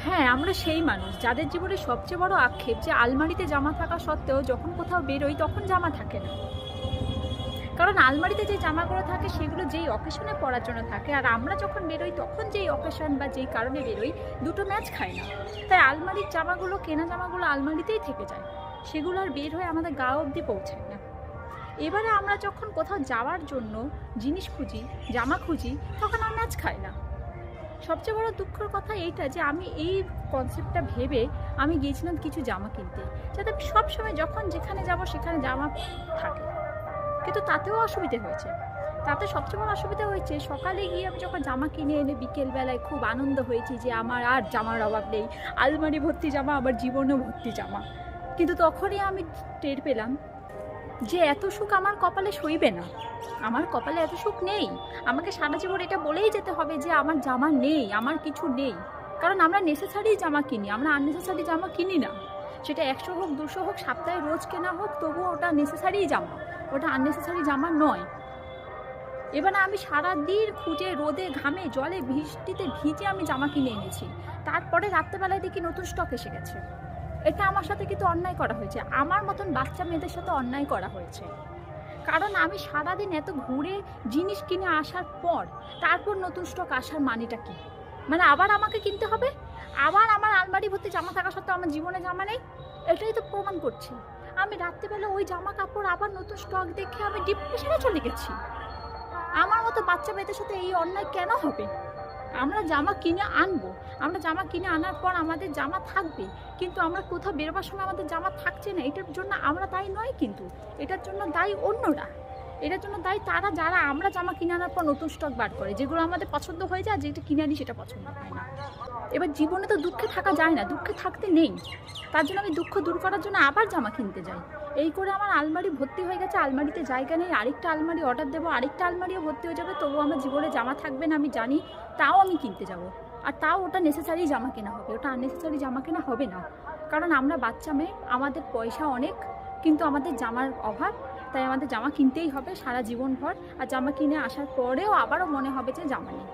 হ্যাঁ, আমরা সেই মানুষ যাদের জীবনে সবচেয়ে বড় আক্ষেপ যে আলমারিতে জামা থাকা সত্ত্বেও যখন কোথাও বেরোই তখন জামা থাকে না। কারণ আলমারিতে যে জামাগুলো থাকে সেগুলো যেই অকেশনে পরার জন্য থাকে, আর আমরা যখন বেরোই তখন যেই অকেশন বা যেই কারণে বেরোই দুটো ম্যাচ খায় না। তাই আলমারির জামাগুলো, কেনা জামাগুলো আলমারিতেই থেকে যায়, সেগুলো আর বের হয়ে আমাদের গা অবধি পৌঁছায় না। এবারে আমরা যখন কোথাও যাওয়ার জন্য জিনিস খুঁজি, জামা খুঁজি, তখন আর ম্যাচ খায় না। সবচেয়ে বড় দুঃখের কথা এইটা যে আমি এই কনসেপ্টটা ভেবে আমি গিয়েছিলাম কিছু জামা কিনতে, যাতে সবসময় যখন যেখানে যাব সেখানে জামা থাকে। কিন্তু তাতেও অসুবিধে হয়েছে। তাতে সবচেয়ে বড় অসুবিধা হয়েছে, সকালে গিয়ে আমি যখন জামা কিনে এনে বিকেলবেলায় খুব আনন্দ হয়েছি যে আমার আর জামার অভাব নেই, আলমারি ভর্তি জামা, আমার জীবনও ভর্তি জামা। কিন্তু তখনই আমি টের পেলাম যে এত সুখ আমার কপালে সইবে না, আমার কপালে এত সুখ নেই। আমাকে সারা জীবন এটা বলেই যেতে হবে যে আমার জামা নেই, আমার কিছু নেই। কারণ আমরা নেসেসারি জামা কিনি, আমরা আননেসেসারি জামা কিনি না। সেটা 100 হোক, 200 হোক, সপ্তাহে রোজ কেনা হোক, তবুও ওটা নেসেসারি জামা, ওটা আননেসেসারি জামা নয়। এবার আমি সারাদিন খুঁজে রোদে ঘামে জলে বৃষ্টিতে ভিজে আমি জামা কিনে এনেছি, তারপরে রাত্রেবেলায় দেখি নতুন স্টক এসে গেছে। এটা আমার সাথে কিন্তু অন্যায় করা হয়েছে, আমার মতন বাচ্চা মেয়েদের সাথে অন্যায় করা হয়েছে। কারণ আমি সারাদিন এত ঘুরে জিনিস কিনে আসার পর তারপর নতুন স্টক আসার মানেটা কি? মানে আবার আমাকে কিনতে হবে, আবার আমার আলমারি ভর্তি জামা থাকা সত্ত্বেও আমার জীবনে জামা নেই। এটাই তো প্রমাণ করছে আমি রাত্রেবেলা ওই জামা কাপড় আবার নতুন স্টক দেখে আমি ডিপ্রেশনে চলে গেছি। আমার মতো বাচ্চা মেয়েদের সাথে এই অন্যায় কেন হবে? আমরা জামা কিনে আনবো, আমরা জামা কিনে আনার পর আমাদের জামা থাকবে, কিন্তু আমরা কোথাও বেরোবার সময় আমাদের জামা থাকছে না, এটার জন্য আমরা দায়ী নয়। কিন্তু এটার জন্য দায়ী অন্যরা, এটার জন্য দায়ী তারা যারা আমরা জামা কিনে আনার পর নতুন স্টক বার করে, যেগুলো আমাদের পছন্দ হয়ে যায়, যেটা কিনে আনি সেটা পছন্দ হয় না। এবার জীবনে তো দুঃখে থাকা যায় না, দুঃখে থাকতে নেই, তার জন্য আমি দুঃখ দূর করার জন্য আবার জামা কিনতে যাই। এই করে আমার আলমারি ভর্তি হয়ে গেছে, আলমারিতে জায়গা নেই, আরেকটা আলমারি অর্ডার দেবো, আরেকটা আলমারিও ভর্তি হয়ে যাবে, তবুও আমার জীবনে জামা থাকবে না আমি জানি, তাও আমি কিনতে যাব। আর তাও ওটা নেসেসারি জামা কেনা হবে, ওটা আননেসেসারি জামা কেনা হবে না। কারণ আমরা বাচ্চা মেয়ে, আমাদের পয়সা অনেক, কিন্তু আমাদের জামার অভাব, তাই আমাদের জামা কিনতেই হবে সারা জীবন ভর। আর জামা কিনে আসার পরেও আবারও মনে হবে যে জামা নেই।